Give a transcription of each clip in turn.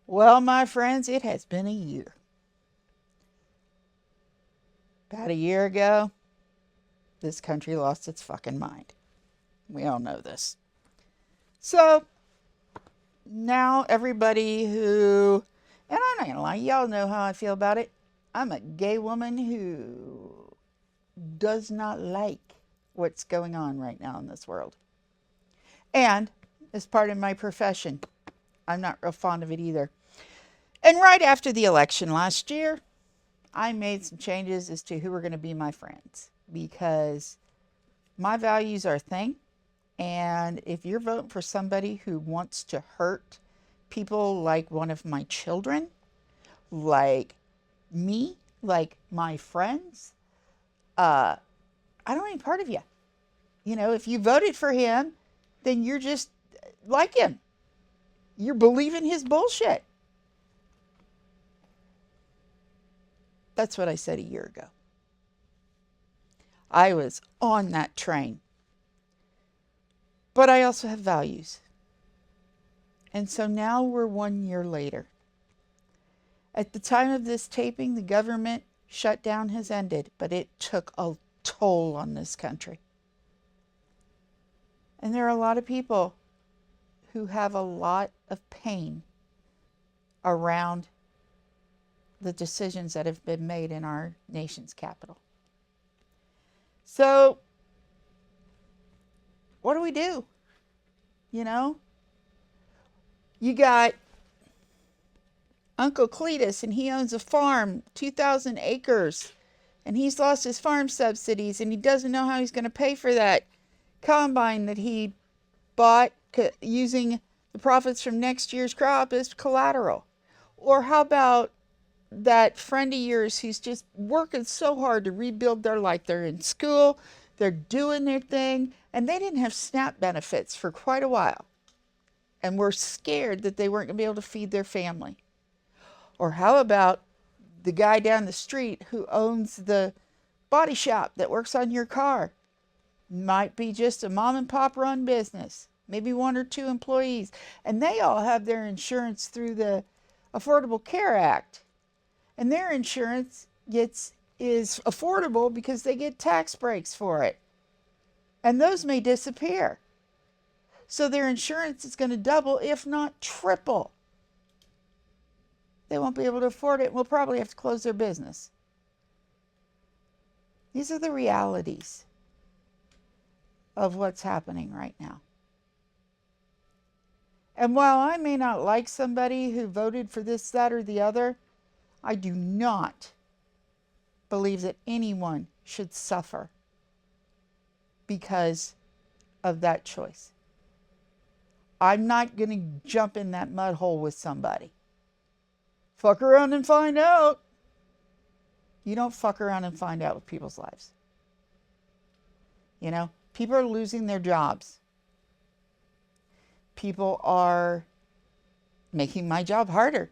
Well, my friends, it has been a year. About a year ago, this country lost its fucking mind. We all know this. So now everybody and I'm not gonna lie, y'all know how I feel about it. I'm a gay woman who does not like what's going on right now in this world. And as part of my profession, I'm not real fond of it either. And right after the election last year, I made some changes as to who were going to be my friends because my values are a thing. And if you're voting for somebody who wants to hurt people like one of my children, like me, like my friends, I don't want any part of you. If you voted for him, then you're just like him. You're believing his bullshit. That's what I said a year ago. I was on that train. But I also have values. And so now we're 1 year later. At the time of this taping, the government shutdown has ended, but it took a toll on this country. And there are a lot of people who have a lot of pain around the decisions that have been made in our nation's capital. So, what do we do? You got Uncle Cletus, and he owns a farm, 2,000 acres, and he's lost his farm subsidies, and he doesn't know how he's going to pay for that combine that he bought using the profits from next year's crop as collateral. Or how about that friend of yours who's just working so hard to rebuild their life? They're in school, they're doing their thing, and they didn't have SNAP benefits for quite a while and were scared that they weren't going to be able to feed their family. Or how about the guy down the street who owns the body shop that works on your car? Might be just a mom and pop run business, maybe one or two employees, and they all have their insurance through the Affordable Care Act. And their insurance is affordable because they get tax breaks for it. And those may disappear. So their insurance is going to double, if not triple. They won't be able to afford it and will probably have to close their business. These are the realities of what's happening right now. And while I may not like somebody who voted for this, that, or the other, I do not believe that anyone should suffer because of that choice. I'm not going to jump in that mud hole with somebody. Fuck around and find out. You don't fuck around and find out with people's lives. People are losing their jobs. People are making my job harder.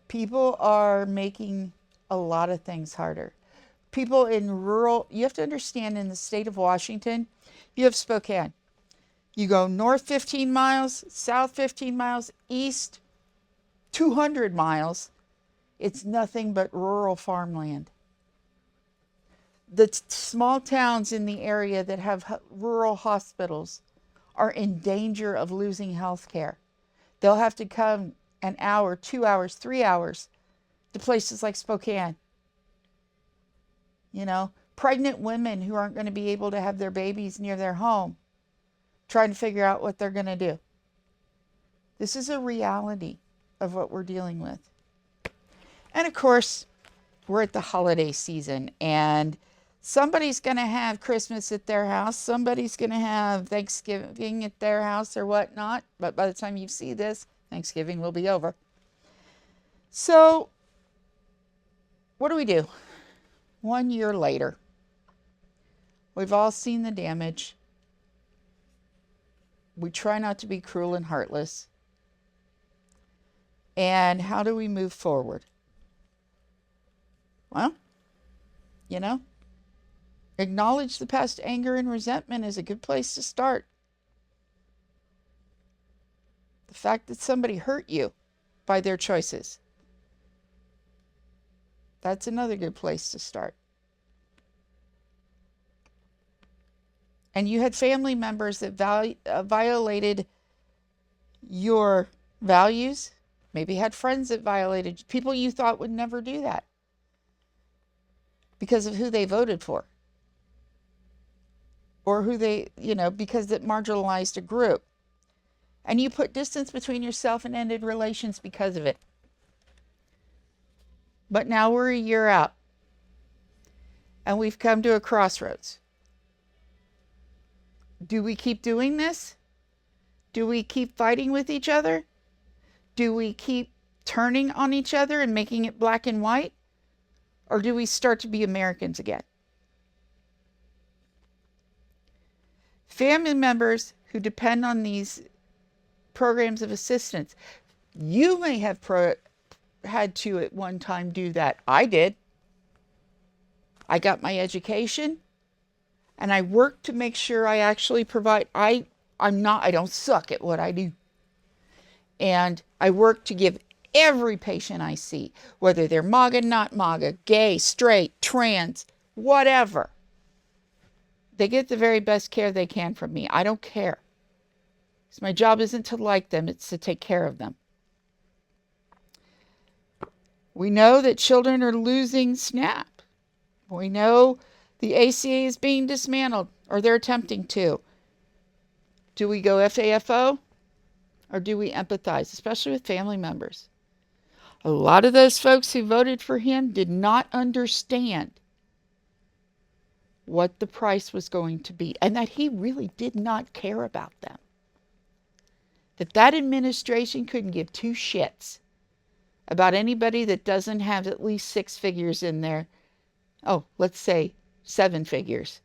People are making a lot of things harder. People in you have to understand, in the state of Washington, you have Spokane. You go north 15 miles, south 15 miles, east 200 miles. It's nothing but rural farmland. The small towns in the area that have rural hospitals are in danger of losing health care. They'll have to come an hour, 2 hours, 3 hours to places like Spokane. Pregnant women who aren't going to be able to have their babies near their home, trying to figure out what they're going to do. This is a reality of what we're dealing with. And of course, we're at the holiday season, and somebody's going to have Christmas at their house. Somebody's going to have Thanksgiving at their house or whatnot. But by the time you see this, Thanksgiving will be over. So, what do? 1 year later, we've all seen the damage. We try not to be cruel and heartless. And how do we move forward? Well, acknowledge the past anger and resentment is a good place to start. fact that somebody hurt you by their choices. That's another good place to start. And you had family members that violated your values, maybe had friends that violated, people you thought would never do that because of who they voted for, or who they, because it marginalized a group. And you put distance between yourself and ended relations because of it. But now we're a year out, and we've come to a crossroads. Do we keep doing this? Do we keep fighting with each other? Do we keep turning on each other and making it black and white? Or do we start to be Americans again? Family members who depend on these programs of assistance, you may have had to at one time do that. I did. I got my education, and I worked to make sure I actually provide. I don't suck at what I do. And I work to give every patient I see, whether they're MAGA, not MAGA, gay, straight, trans, whatever, they get the very best care they can from me. I don't care. Because my job isn't to like them, it's to take care of them. We know that children are losing SNAP. We know the ACA is being dismantled, or they're attempting to. Do we go FAFO? Or do we empathize, especially with family members? A lot of those folks who voted for him did not understand what the price was going to be, and that he really did not care about them. That administration couldn't give two shits about anybody that doesn't have at least 6 figures in their, let's say 7 figures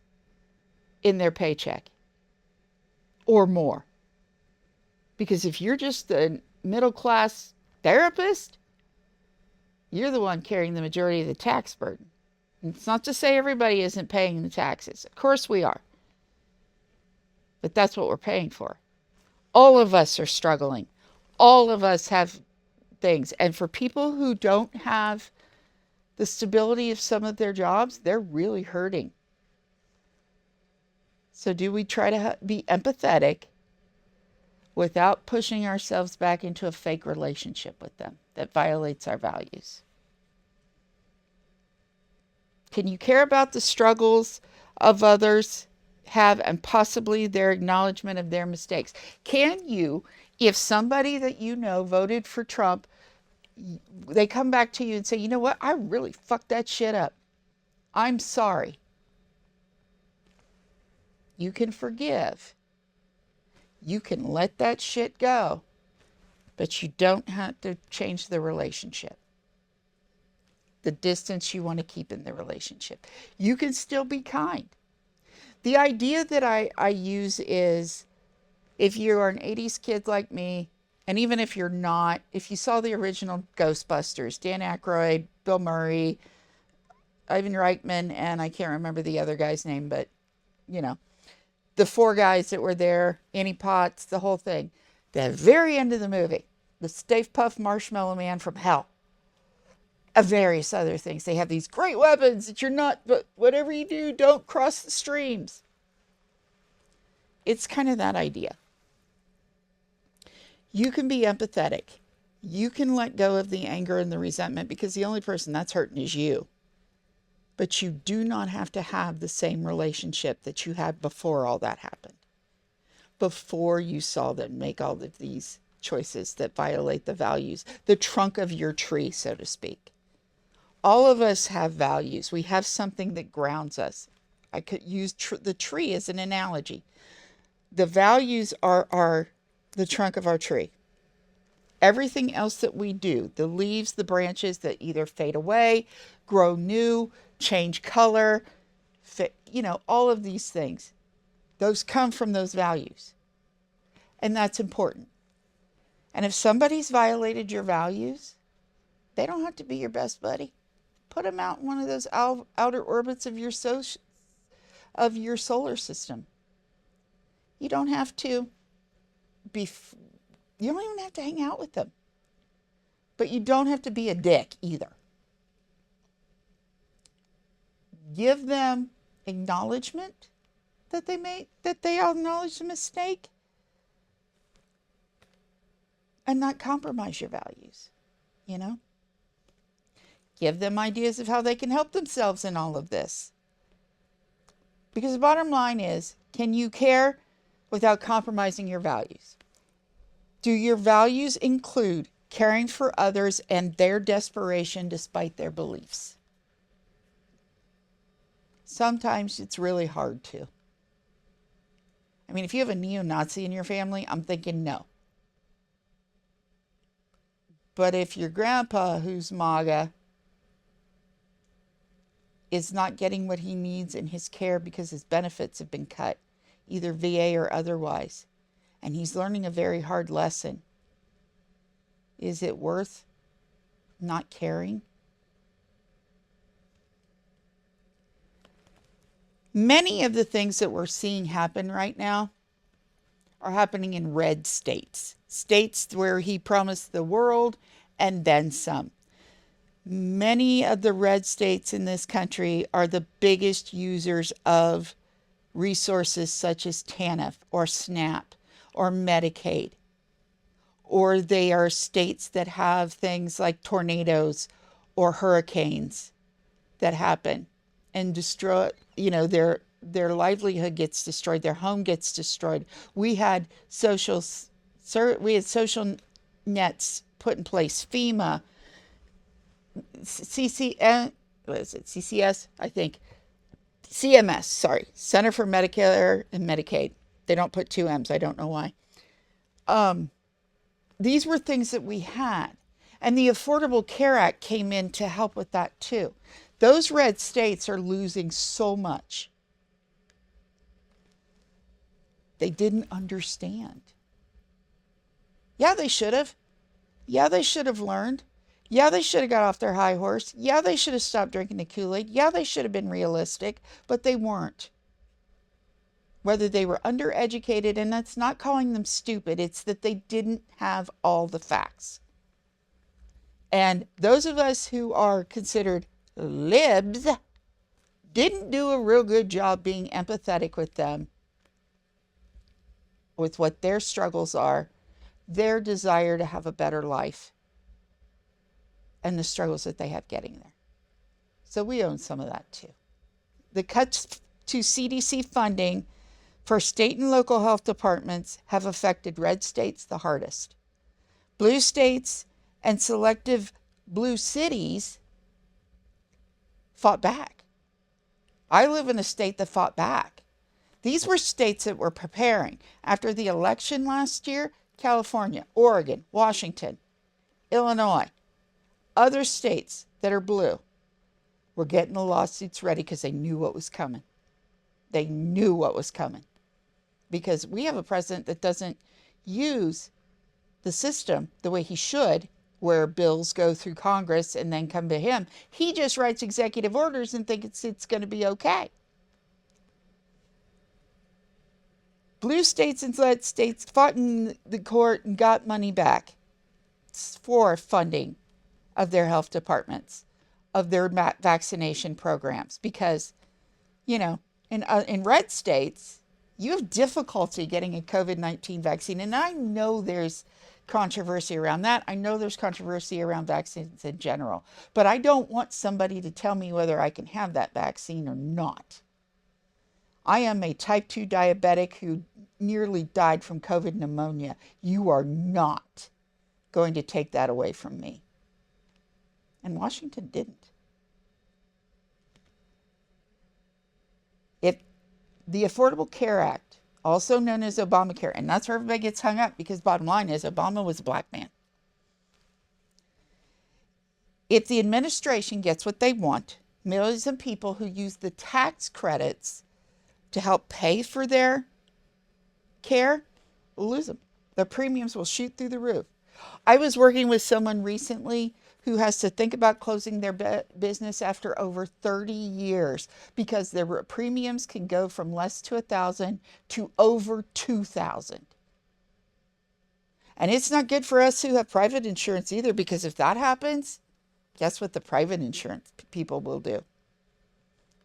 in their paycheck or more. Because if you're just a middle-class therapist, you're the one carrying the majority of the tax burden. And it's not to say everybody isn't paying the taxes. Of course we are. But that's what we're paying for. All of us are struggling. All of us have things. And for people who don't have the stability of some of their jobs, they're really hurting. So do we try to be empathetic without pushing ourselves back into a fake relationship with them that violates our values? Can you care about the struggles of others have and possibly their acknowledgement of their mistakes? Can you, if somebody that you know voted for Trump, they come back to you and say, you know what, I really fucked that shit up. I'm sorry. You can forgive. You can let that shit go, but you don't have to change the relationship. The distance you want to keep in the relationship. You can still be kind. The idea that I use is, if you are an 80s kid like me, and even if you're not, if you saw the original Ghostbusters, Dan Aykroyd, Bill Murray, Ivan Reitman, and I can't remember the other guy's name, but, the 4 guys that were there, Annie Potts, the whole thing. The very end of the movie, the Stay Puft Marshmallow Man from hell, various other things. They have these great weapons that but whatever you do, don't cross the streams. It's kind of that idea. You can be empathetic. You can let go of the anger and the resentment, because the only person that's hurting is you. But you do not have to have the same relationship that you had before all that happened. Before you saw them make all of these choices that violate the values, the trunk of your tree, so to speak. All of us have values. We have something that grounds us. I could use the tree as an analogy. The values are the trunk of our tree. Everything else that we do, the leaves, the branches that either fade away, grow new, change color, all of these things, those come from those values. And that's important. And if somebody's violated your values, they don't have to be your best buddy. Put them out in one of those outer orbits of your solar system. You don't have to be You don't even have to hang out with them. But you don't have to be a dick either. Give them acknowledgement that they acknowledge the mistake, and not compromise your values, you know? Give them ideas of how they can help themselves in all of this. Because the bottom line is, can you care without compromising your values? Do your values include caring for others and their desperation despite their beliefs? Sometimes it's really hard to. I mean, if you have a neo-Nazi in your family, I'm thinking no. But if your grandpa, who's MAGA, is not getting what he needs in his care because his benefits have been cut, either VA or otherwise, and he's learning a very hard lesson, is it worth not caring? Many of the things that we're seeing happen right now are happening in red states. States where he promised the world and then some. Many of the red states in this country are the biggest users of resources such as TANF or SNAP or Medicaid. Or they are states that have things like tornadoes or hurricanes that happen and destroy, their livelihood gets destroyed, their home gets destroyed. We had social nets put in place, FEMA, CCS, I think, CMS, sorry, Center for Medicare and Medicaid. They don't put two M's, I don't know why. These were things that we had. And the Affordable Care Act came in to help with that too. Those red states are losing so much. They didn't understand. Yeah, they should have. Yeah, they should have learned. Yeah, they should have got off their high horse. Yeah, they should have stopped drinking the Kool-Aid. Yeah, they should have been realistic, but they weren't. Whether they were undereducated, and that's not calling them stupid, it's that they didn't have all the facts. And those of us who are considered libs didn't do a real good job being empathetic with them, with what their struggles are, their desire to have a better life, and the struggles that they have getting there. So we own some of that too. The cuts to CDC funding for state and local health departments have affected red states the hardest. Blue states and selective blue cities fought back. I live in a state that fought back. These were states that were preparing. After the election last year, California, Oregon, Washington, Illinois, other states that are blue were getting the lawsuits ready because they knew what was coming. They knew what was coming. Because we have a president that doesn't use the system the way he should, where bills go through Congress and then come to him. He just writes executive orders and thinks it's going to be okay. Blue states and red states fought in the court and got money back for funding of their health departments, of their vaccination programs. Because, in red states, you have difficulty getting a COVID-19 vaccine. And I know there's controversy around that. I know there's controversy around vaccines in general. But I don't want somebody to tell me whether I can have that vaccine or not. I am a type 2 diabetic who nearly died from COVID pneumonia. You are not going to take that away from me. And Washington didn't. If the Affordable Care Act, also known as Obamacare, and that's where everybody gets hung up because bottom line is Obama was a black man. If the administration gets what they want, millions of people who use the tax credits to help pay for their care will lose them. Their premiums will shoot through the roof. I was working with someone recently who has to think about closing their business after over 30 years because their premiums can go from less to $1,000 to over $2,000. And it's not good for us who have private insurance either, because if that happens, guess what the private insurance people will do?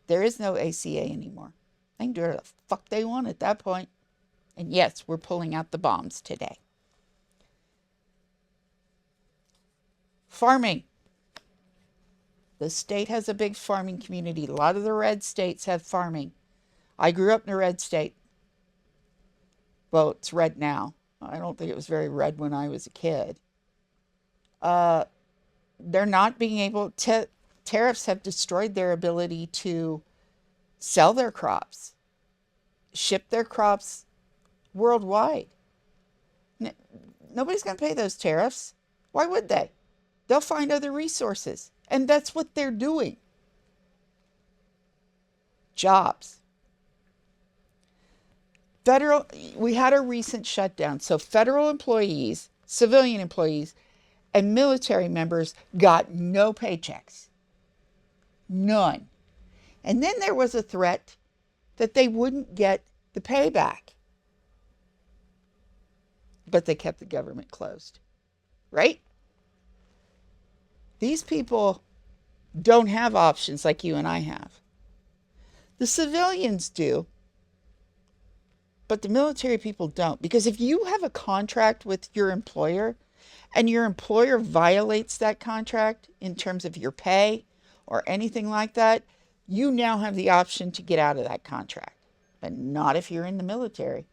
There is no ACA anymore. They can do whatever the fuck they want at that point. And yes, we're pulling out the bombs today. Farming. The state has a big farming community. A lot of the red states have farming. I grew up in a red state. Well, it's red now. I don't think it was very red when I was a kid. They're not being able to, tariffs have destroyed their ability to sell their crops, ship their crops worldwide. Nobody's going to pay those tariffs. Why would they? They'll find other resources. And that's what they're doing. Jobs. We had a recent shutdown. So federal employees, civilian employees, and military members got no paychecks. None. And then there was a threat that they wouldn't get the payback. But they kept the government closed. Right? These people don't have options like you and I have. The civilians do, but the military people don't. Because if you have a contract with your employer and your employer violates that contract in terms of your pay or anything like that, you now have the option to get out of that contract. But not if you're in the military.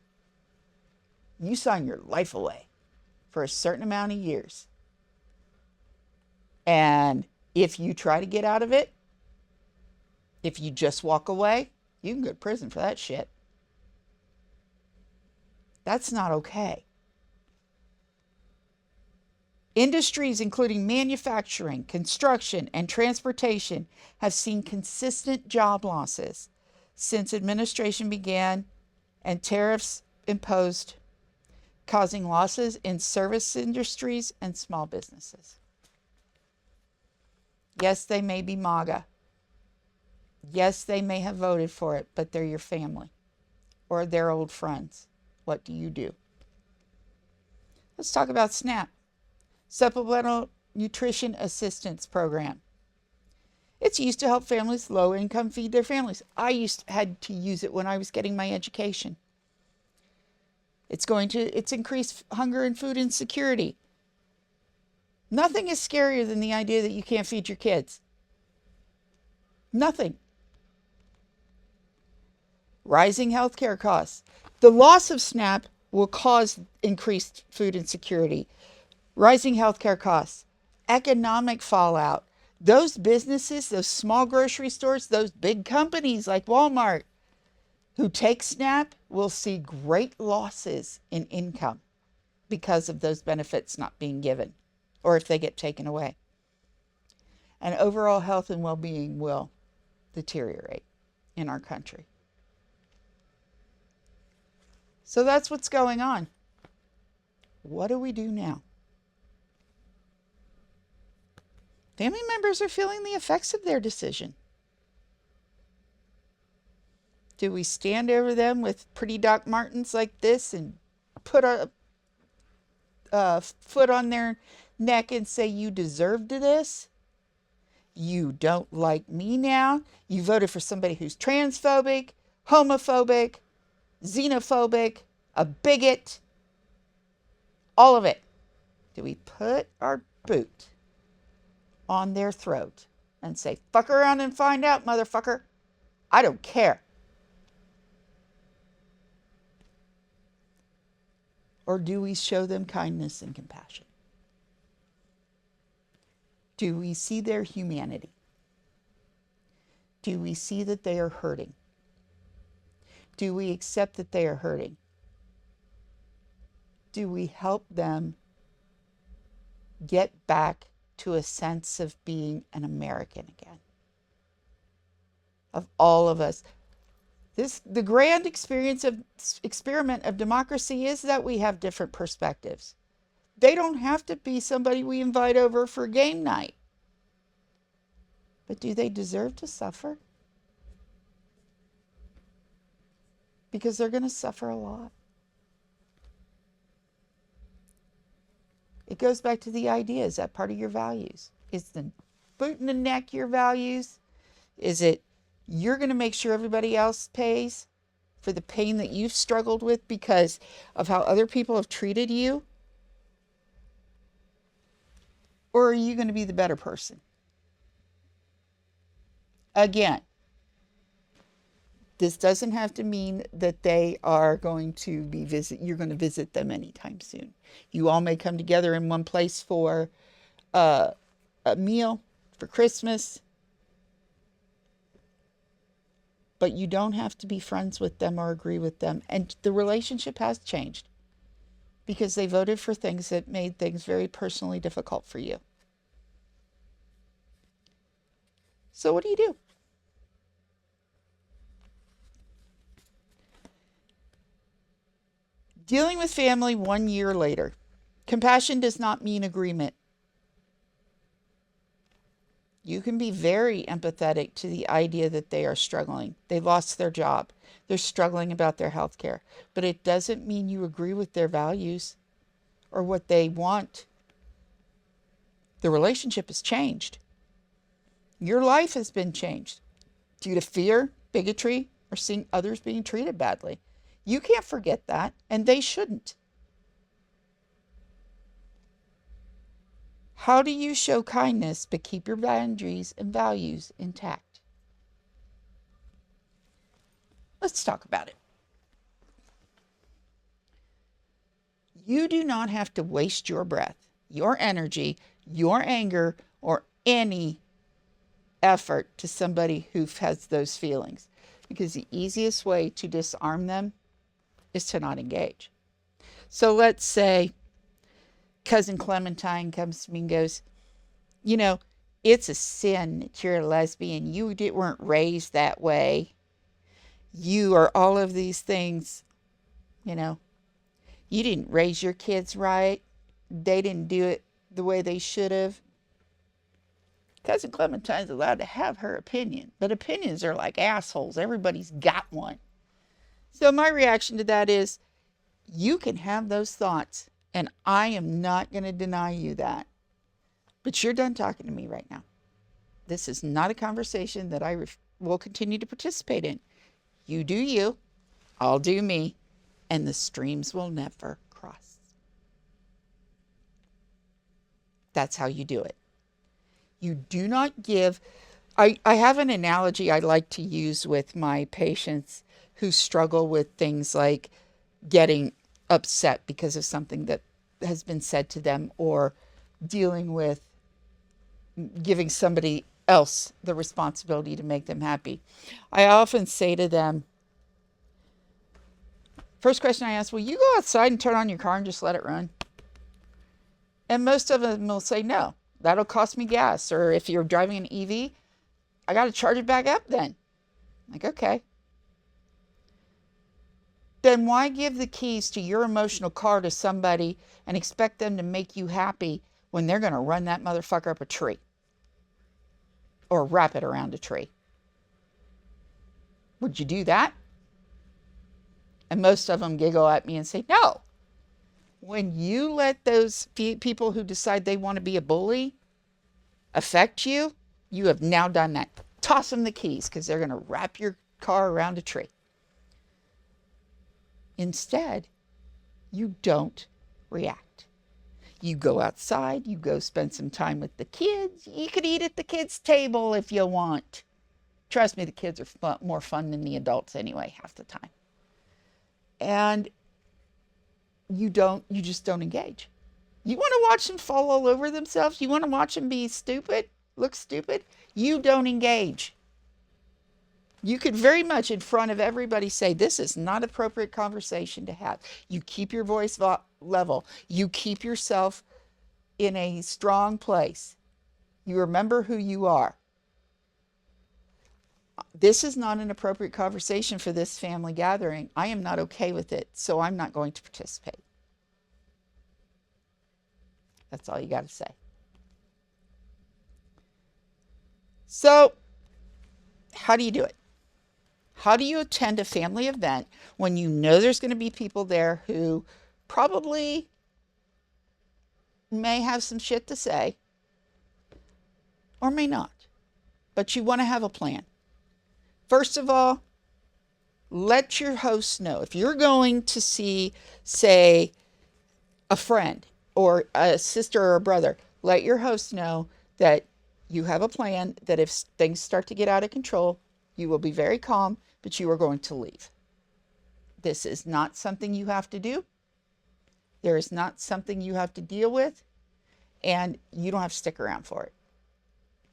You sign your life away for a certain amount of years. And if you try to get out of it, if you just walk away, you can go to prison for that shit. That's not okay. Industries including manufacturing, construction, and transportation have seen consistent job losses since administration began and tariffs imposed, causing losses in service industries and small businesses. Yes, they may be MAGA. Yes, they may have voted for it, but they're your family or their old friends. What do you do? Let's talk about SNAP, Supplemental Nutrition Assistance Program. It's used to help families low income feed their families. Had to use it when I was getting my education. It's increased hunger and food insecurity. Nothing is scarier than the idea that you can't feed your kids. Nothing. Rising healthcare costs. The loss of SNAP will cause increased food insecurity. Rising healthcare costs. Economic fallout. Those businesses, those small grocery stores, those big companies like Walmart who take SNAP will see great losses in income because of those benefits not being given, or if they get taken away. And overall health and well-being will deteriorate in our country. So that's what's going on. What do we do now? Family members are feeling the effects of their decision. Do we stand over them with pretty Doc Martens like this and put a foot on their neck and say, you deserve this? You don't like me now? You voted for somebody who's transphobic, homophobic, xenophobic, a bigot, all of it. Do we put our boot on their throat and say, fuck around and find out, motherfucker? I don't care. Or do we show them kindness and compassion? Do we see their humanity? Do we see that they are hurting? Do we accept that they are hurting? Do we help them get back to a sense of being an American again? Of all of us. The grand experiment of democracy is that we have different perspectives. They don't have to be somebody we invite over for game night. But do they deserve to suffer? Because they're going to suffer a lot. It goes back to the idea. Is that part of your values? Is the boot in the neck your values? Is it you're going to make sure everybody else pays for the pain that you've struggled with because of how other people have treated you? Or are you going to be the better person? Again, this doesn't have to mean that they are going to be you're going to visit them anytime soon. You all may come together in one place for a meal for Christmas, but you don't have to be friends with them or agree with them. And the relationship has changed because they voted for things that made things very personally difficult for you. So what do you do? Dealing with family 1 year later. Compassion does not mean agreement. You can be very empathetic to the idea that they are struggling. They lost their job. They're struggling about their health care. But it doesn't mean you agree with their values or what they want. The relationship has changed. Your life has been changed due to fear, bigotry, or seeing others being treated badly. You can't forget that, and they shouldn't. How do you show kindness but keep your boundaries and values intact? Let's talk about it. You do not have to waste your breath, your energy, your anger, or any effort to somebody who has those feelings, because the easiest way to disarm them is to not engage. So let's say Cousin Clementine comes to me and goes, you know, it's a sin that you're a lesbian. You weren't raised that way. You are all of these things, you didn't raise your kids right. They didn't do it the way they should have. Cousin Clementine's allowed to have her opinion, but opinions are like assholes. Everybody's got one. So my reaction to that is, you can have those thoughts, and I am not going to deny you that. But you're done talking to me right now. This is not a conversation that I will continue to participate in. You do you, I'll do me, and the streams will never cross. That's how you do it. You do not give. I have an analogy I like to use with my patients who struggle with things like getting upset because of something that has been said to them, or dealing with giving somebody else the responsibility to make them happy. I often say to them, first question I ask, will you go outside and turn on your car and just let it run? And most of them will say, no, that'll cost me gas. Or if you're driving an EV, I got to charge it back up then. Like, okay. Then why give the keys to your emotional car to somebody and expect them to make you happy when they're going to run that motherfucker up a tree or wrap it around a tree? Would you do that? And most of them giggle at me and say, no. When you let those people who decide they want to be a bully affect you, you have now done that. Toss them the keys because they're going to wrap your car around a tree. Instead, you don't react. You go outside, you go spend some time with the kids. You could eat at the kids' table if you want. Trust me, the kids are more fun than the adults anyway, half the time. And you just don't engage. You want to watch them fall all over themselves? You want to watch them be stupid, look stupid? You don't engage. You could very much in front of everybody say, this is not appropriate conversation to have. You keep your voice level. You keep yourself in a strong place. You remember who you are. This is not an appropriate conversation for this family gathering. I am not okay with it, so I'm not going to participate. That's all you got to say. So, how do you do it? How do you attend a family event when you know there's going to be people there who probably may have some shit to say or may not, but you want to have a plan. First of all, let your host know. If you're going to see, say, a friend or a sister or a brother, let your host know that you have a plan, that if things start to get out of control, you will be very calm, but you are going to leave. This is not something you have to do. There is not something you have to deal with, and you don't have to stick around for it.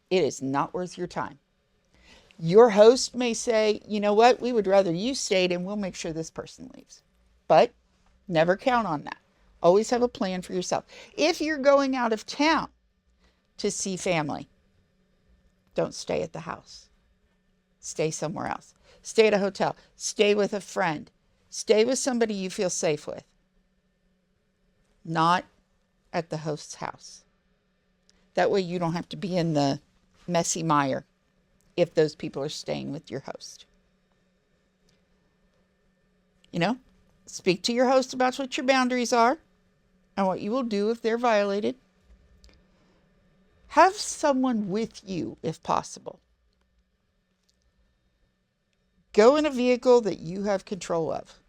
It is not worth your time. Your host may say, you know what, we would rather you stayed and we'll make sure this person leaves. But never count on that. Always have a plan for yourself. If you're going out of town to see family, don't stay at the house. Stay somewhere else. Stay at a hotel. Stay with a friend. Stay with somebody you feel safe with. Not at the host's house. That way you don't have to be in the messy mire if those people are staying with your host. You know, speak to your host about what your boundaries are and what you will do if they're violated. Have someone with you if possible. Go in a vehicle that you have control of.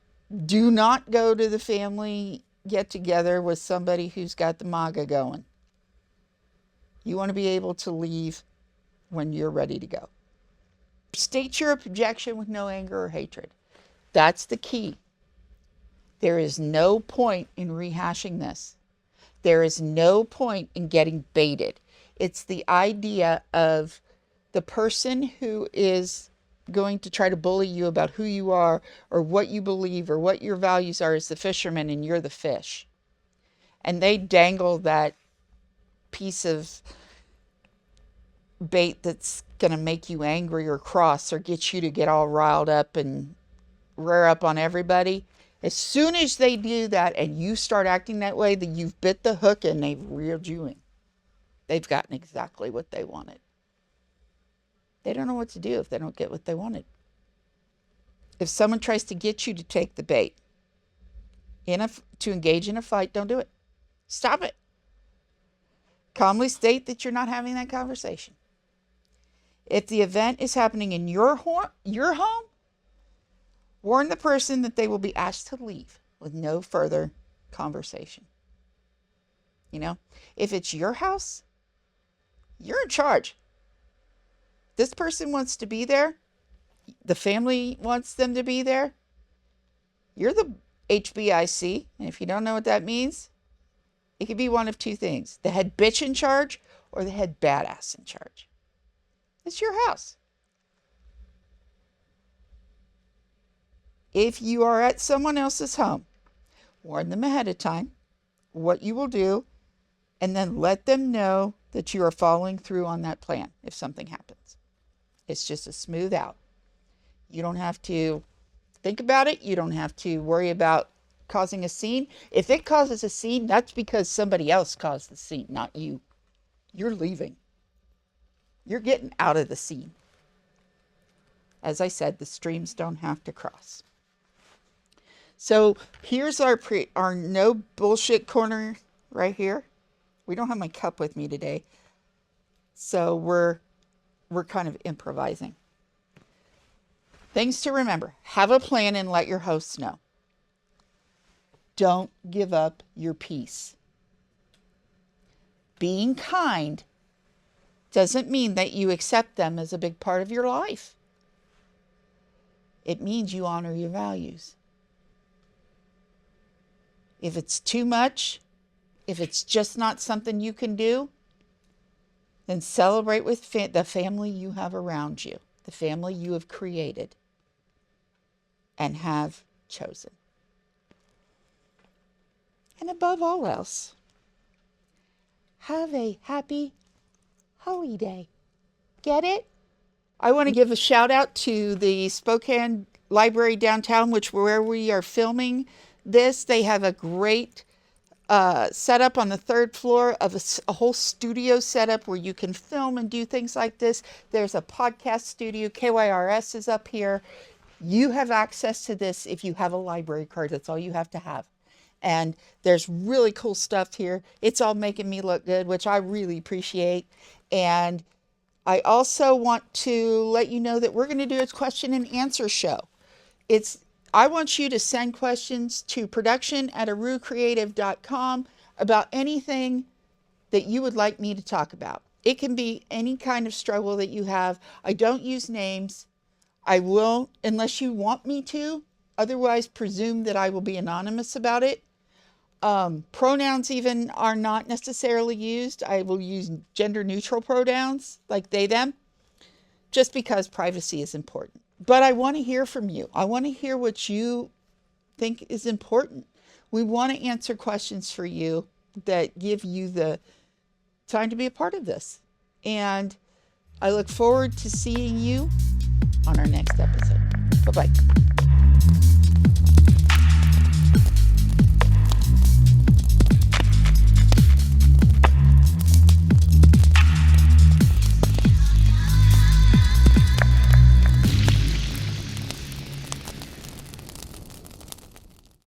Do not go to the family get together with somebody who's got the MAGA going. You want to be able to leave when you're ready to go. State your objection with no anger or hatred. That's the key. There is no point in rehashing this. There is no point in getting baited. It's the idea of the person who is going to try to bully you about who you are or what you believe or what your values are as the fisherman, and you're the fish. And they dangle that piece of bait that's going to make you angry or cross or get you to get all riled up and rear up on everybody. As soon as they do that and you start acting that way, then you've bit the hook and they've reeled you in. They've gotten exactly what they wanted. They don't know what to do if they don't get what they wanted. If someone tries to get you to take the bait, to engage in a fight, don't do it. Stop it. Calmly state that you're not having that conversation. If the event is happening in your home, warn the person that they will be asked to leave with no further conversation. You know, if it's your house, you're in charge. This person wants to be there. The family wants them to be there. You're the HBIC. And if you don't know what that means, it could be one of two things: the head bitch in charge or the head badass in charge. It's your house. If you are at someone else's home, warn them ahead of time what you will do, and then let them know that you are following through on that plan if something happens. It's just a smooth out. You don't have to think about it. You don't have to worry about causing a scene. If it causes a scene, that's because somebody else caused the scene, not you. You're leaving. You're getting out of the scene. As I said, the streams don't have to cross. So here's our no bullshit corner right here. We don't have my cup with me today, so we're kind of improvising. Things to remember: have a plan and let your hosts know. Don't give up your peace. Being kind doesn't mean that you accept them as a big part of your life. It means you honor your values. If it's too much, if it's just not something you can do, then celebrate with the family you have around you, the family you have created and have chosen. And above all else, have a happy holiday. Get it? I want to give a shout out to the Spokane Library downtown, where we are filming this. They have a great setup on the third floor of a whole studio setup where you can film and do things like this. There's a podcast studio. KYRS is up here. You have access to this if you have a library card. That's all you have to have. And there's really cool stuff here. It's all making me look good, which I really appreciate. And I also want to let you know that we're going to do a question and answer show. I want you to send questions to production@arucreative.com about anything that you would like me to talk about. It can be any kind of struggle that you have. I don't use names. I will, unless you want me to. Otherwise, presume that I will be anonymous about it. Pronouns even are not necessarily used. I will use gender neutral pronouns like they, them, just because privacy is important. But I want to hear from you. I want to hear what you think is important. We want to answer questions for you that give you the time to be a part of this. And I look forward to seeing you on our next episode. Bye-bye.